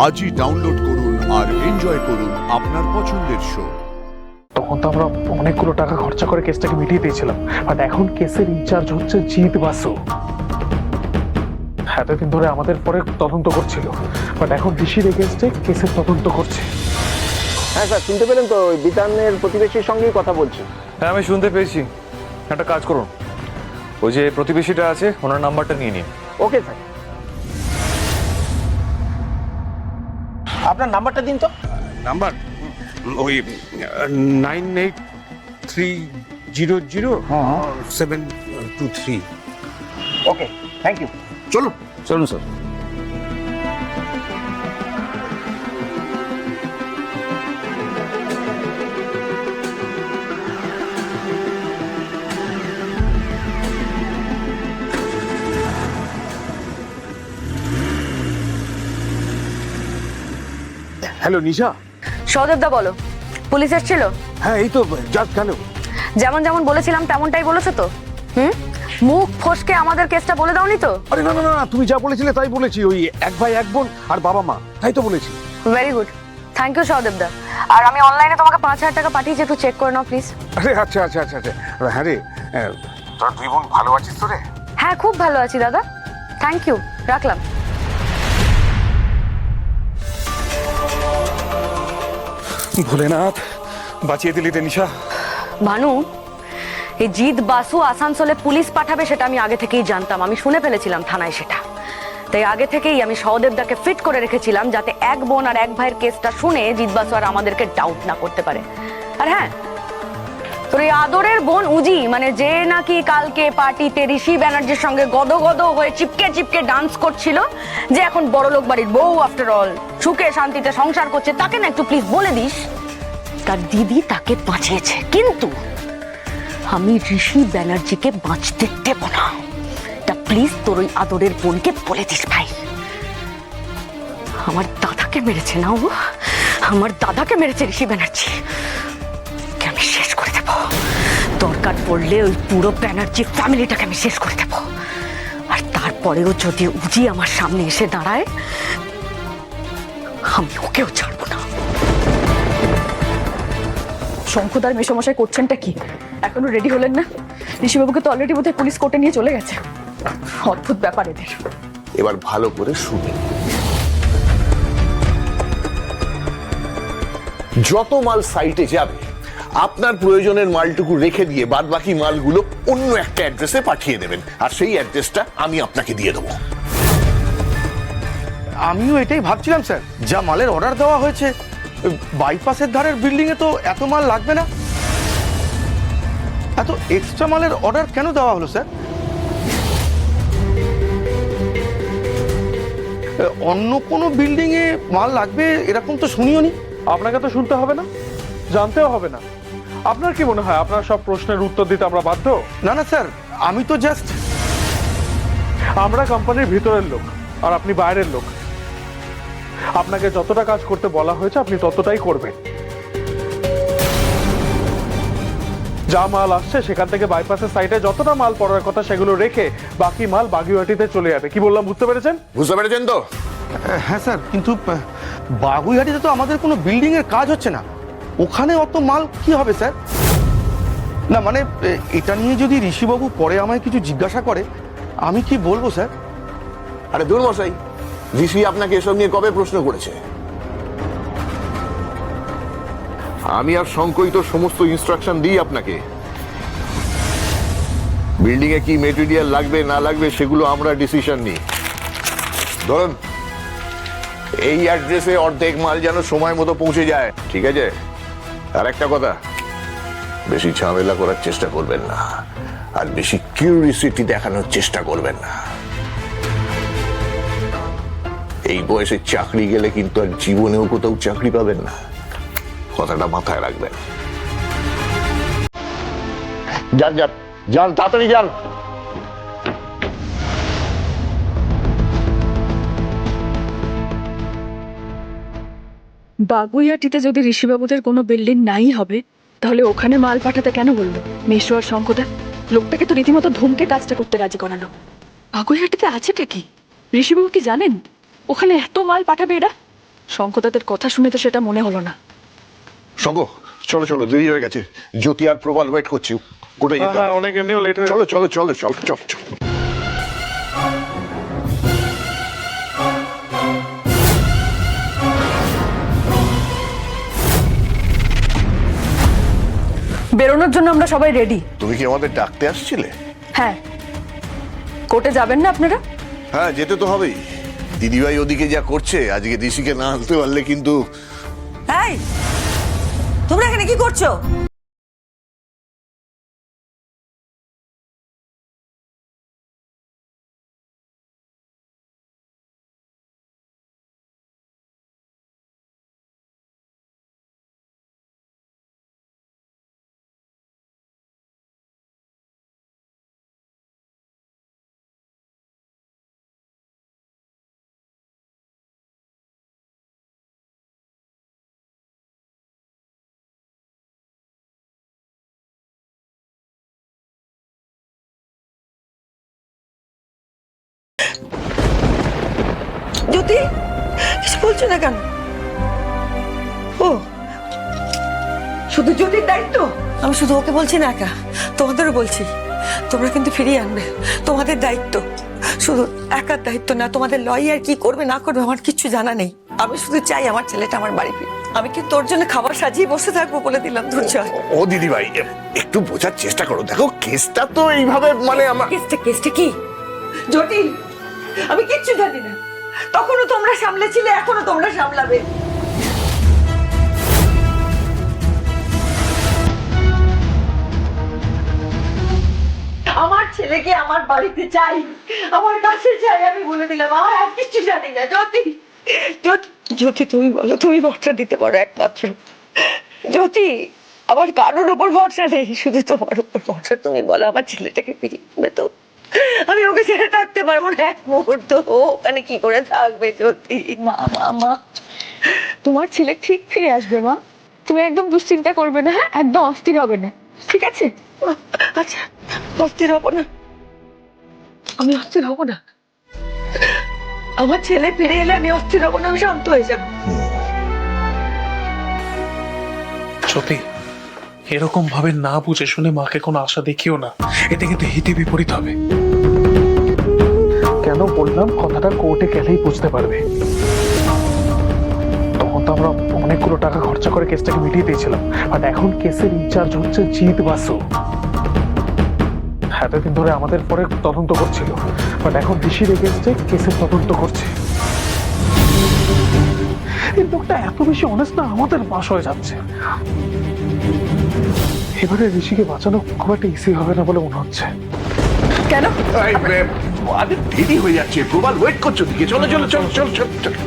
আজই ডাউনলোড করুন আর এনজয় করুন আপনার পছন্দের শো। তখন তো আমরা অনেকগুলো টাকা খরচা করে কেসটাকে মিটিয়ে দিয়েছিলাম, বাট এখন কেসের ইনচার্জ হচ্ছে জিৎ বাসু। এতদিন ধরে আমাদের পরে তদন্ত করছিল, বাট এখন ঋষির এগেইনস্টে কেসের তদন্ত করছে। হ্যাঁ স্যার, শুনতে পেলেন তো? ওই বিতানের প্রতিবেশীর সঙ্গেই কথা বলছি। হ্যাঁ আমি শুনতে পেয়েছি। একটা কাজ করুন, ওই যে প্রতিবেশীটা আছে ওনার নাম্বারটা নিয়ে নিন। ওকে স্যার, আপনার নাম্বারটা দিন তো। নাম্বার ওই 98300723। ওকে, থ্যাংক ইউ। চলুন চলুন স্যার। হ্যালো নিশা। সৌদেবদা বলো, পুলিশ এসেছিল? হ্যাঁ এই তো জাস্ট কেন। যেমন যেমন বলেছিলাম তেমনটাই বলেছো তো? মুখ ফসকে আমাদের কেসটা বলে দাওনি তো? আরে না না না, তুমি যা বলেছিলে তাই বলেছি। ওই এক ভাই এক বোন আর বাবা মা, তাই তো বলেছি। ভেরি গুড, থ্যাংক ইউ সৌদেবদা। আর আমি অনলাইনে তোমাকে 5,000 টাকা পাঠিয়েছি, একটু চেক করে নাও প্লিজ। আরে আচ্ছা আচ্ছা আচ্ছা আচ্ছা। হ্যাঁ রে, তোর দুই বোন ভালো আছিস তো রে? হ্যাঁ খুব ভালো আছি দাদা, থ্যাংক ইউ, রাখলাম। ভোলেনাথ বাঁচিয়ে দিলি রে নিশা। ভানু, এই জিৎ বাসু আসানসোলে পুলিশ পাঠাবে সেটা আমি আগে থেকেই জানতাম, আমি শুনে ফেলেছিলাম থানায় সেটা। তাই আগে থেকেই আমি সহদেবদাকে ফিট করে রেখেছিলাম যাতে এক বোন আর এক ভাইয়ের কেসটা শুনে জিৎ বাসু আর আমাদেরকে ডাউট না করতে পারে। আর হ্যাঁ, তোর এই আদরের বোন উজি, মানে যে নাকি কালকে পার্টিতে ঋষি ব্যানার্জির সঙ্গে গদ গদ হয়ে চিপকে চিপকে ডান্স করছিল, যে এখন বড়লোক বাড়ির বউ আফটার অল সুখে শান্তিতে সংসার করছে, তাকে না একটু প্লিজ বলে দিস তার দিদি তাকে বাঁচিয়েছে, কিন্তু আমি ঋষি ব্যানার্জিকে বাঁচতে দেব না। তা প্লিজ তোর ওই আদরের বোনকে বলে দিস ভাই। আমার দাদাকে মেরেছে না ও, আমার দাদাকে মেরেছে ঋষি ব্যানার্জি, কে আমি শেষ করে দেব। দরকার পড়লে ওই পুরো ব্যানার্জি ফ্যামিলিটাকে আমি শেষ করে দেব। আর তারপরেও যদি উজি আমার সামনে এসে দাঁড়ায়, আমি ওকেও ছাড়বো না। শঙ্খদার মেসমশাই করছেনটা কি? এখনো রেডি হলেন না? ঋষিবাবুকে তো অলরেডি বোধহয় পুলিশ কোর্টে নিয়ে চলে গেছে। অদ্ভুত ব্যাপার এদের। এবার ভালো করে শুনুন। যত মাল সাইটে যাবে আপনার প্রয়োজনের মালটুকু রেখে দিয়ে বাদ বাকি মালগুলো অন্য একটা অ্যাড্রেসে পাঠিয়ে দেবেন, আর সেই অ্যাড্রেসটা আমি আপনাকে দিয়ে দেবো। আমিও এটাই ভাবছিলাম স্যার, যা মালের অর্ডার দেওয়া হয়েছে বাইপাসের ধারের বিল্ডিং এ তো এত মাল লাগবে না। এত এক্সট্রা মালের অর্ডার কেন দেওয়া হলো স্যার? অন্য কোনো বিল্ডিং এ মাল লাগবে এরকম তো শুনিও নি। আপনাকে তো শুনতে হবে না, জানতেও হবে না। আপনার কি মনে হয় আপনার সব প্রশ্নের উত্তর দিতে আমরা বাধ্য? না না স্যার, আমি তো জাস্ট, আমরা কোম্পানির ভিতরের লোক আর আপনি বাইরের লোক। আপনাকে যতটা কাজ করতে বলা হয়েছে আপনি ততটাই করবেন। যা মাল আসছে সেখান থেকে বাইপাসের সাইডে যতটা মাল পড়ার কথা সেগুলো রেখে বাকি মাল বাগুইহাটিতে চলে যাবে। কি বললাম বুঝতে পেরেছেন? বুঝতে পেরেছেন তো? হ্যাঁ স্যার, কিন্তু বাগুইহাটিতে তো আমাদের কোনো বিল্ডিং এর কাজ হচ্ছে না, ওখানে অত মাল কি হবে স্যার? না মানে এটা নিয়ে যদি ঋষিবাবু পরে আমায় কিছু জিজ্ঞাসা করে আমি কি বলবো স্যার? আরে দূর মশাই, ঋষি আপনাকে এসব নিয়ে কবে প্রশ্ন করেছে? আমি আর শঙ্কই তো সমস্ত ইনস্ট্রাকশন দিই আপনাকে। বিল্ডিং এ কি মেটেরিয়াল লাগবে না লাগবে সেগুলো আমরা ডিসিশন নিই। ধরুন এই অ্যাড্রেসে অর্ধেক মাল যেন সময় মতো পৌঁছে যায়, ঠিক আছে? আর একটা কথা, বেশি ঝামেলা করার চেষ্টা করবেন না, আর বেশি কিউরিসিটি দেখানোর চেষ্টা করবেন না। এই বয়সে চাকরি গেলে কিন্তু আর জীবনেও কোথাও চাকরি পাবেন না, কথাটা মাথায় রাখবেন। যান যান যান, তাড়াতাড়ি যান। বাগুইহাটিতে যদি ঋষিবাবুদের কোনো বিল্ডিং নাই হবে, তাহলে ওখানে মাল পাঠাতে কেন বললো মেশো আর শঙ্কদা? লোকটাকে তো রীতিমতো ধমকে কাজটা করতে রাজি করালো। বাগুইহাটিতে আছেটা কি? ঋষিবাবু কি জানেন ওখানে এত মাল পাঠাবে এরা? শঙ্কদাদের কথা শুনে তো সেটা মনে হলো না। সঙ্গ চলো চলো, দেরি হয়ে গেছে। জ্যোতি আর প্রবাল ওয়েট করছি, কোথায় যেতে হবে? অনেক এমনিও লেট হয়ে চলো চলো চলো চলো চলো চলো। বেরোনোর জন্য আমরা সবাই রেডি। তুমি কি আমাদের ডাকতে আসছিলে? হ্যাঁ, কোর্টে যাবেন না আপনারা? হ্যাঁ, যেতে তো হবেই। দিদিভাই ওদিকে যা করছে, আজকে ঋষিকে না আনতে পারলে কিন্তু। এই, তোমরা এখানে কি করছো? জ্যোতি, কিছু বলছো না কেন? ও, শুধু জ্যোতির দায়িত্ব? আমি শুধু ওকে বলছি না, একা তোমাদেরও বলছি, তোমরা কিন্তু ফিরিয়ে আনবে। তোমাদের দায়িত্ব, শুধু একার দায়িত্ব না। তোমাদের লয়ার কি করবে না করবে আমার কিচ্ছু জানা নেই। আমি শুধু চাই আমার ছেলেটা আমার বাড়ি ফিরে। আমি কি তোর জন্য খাবার সাজিয়ে বসে থাকবো বলে দিলাম? ধৈর্য। ও দিদিভাই, একটু বোঝার চেষ্টা করো। দেখো কেসটা তো এইভাবে, মানে আমার কেসটা কি জটিল? আমি কিচ্ছু জানি না। তখনও তোমরা সামলেছিলে, এখনো তোমরা সামলাবে। আমার ছেলেকে আমার বাড়িতে চাই, আমার কাছে চাই। আমি বলে দিলাম, আমার আর কিছু জানি না। জ্যোতি, জ্যোতি তুমি বলো, তুমি ভরসা দিতে পারো একমাত্র। জ্যোতি, আমার কারোর উপর ভরসা নেই, শুধু তোমার উপর ভরসা। তুমি বলো আমার ছেলেটাকে ফিরিয়ে আনবে তো? আমি ওকে ছেড়ে থাকতে পারবো না এক মুহূর্ত। ও ওখানে কি করে থাকবে? জ্যোতি, মা মা মা, তোমার ছেলে ঠিক ফিরে আসবে মা। তুমি একদম দুশ্চিন্তা করবে না, হ্যাঁ? একদম অস্থির হবে না, ঠিক আছে? আচ্ছা, অস্থির হবো না। আমি অস্থির হবো না। আমার ছেলে ফিরে এলে আমি অস্থির হবো না, আমি শান্ত হয়ে যাবো। সত্যি এরকম ভাবে না বুঝে শুনে মাকে কোনো আশা দেখিও না, এতে কিন্তু হিতে বিপরীত হবে। কেন বললাম কথাটা কোর্টে গেলেই বুঝতে পারবে। তখন তো আমরা অনেকগুলো টাকা খরচা করে কেসটাকে মিটিয়ে দিয়েছিলাম, বাট এখন কেসের ইনচার্জ হচ্ছে জিৎ বাসু। এতদিন ধরে আমাদের পরে তদন্ত করছিল, বাট এখন ঋষির এগেইনস্টে কেসের তদন্ত করছে। এই লোকটা এত বেশি অনেস্ট না, আমাদের বাস হয়ে যাচ্ছে। এবারে ঋষিকে বাঁচানো খুব একটা ইজি হবে না বলে মনে হচ্ছে। কেন? দেরি হয়ে যাচ্ছে। প্রবাল ওয়েট করছো দিকে, চলো চলো চলো চলো চলো চলো।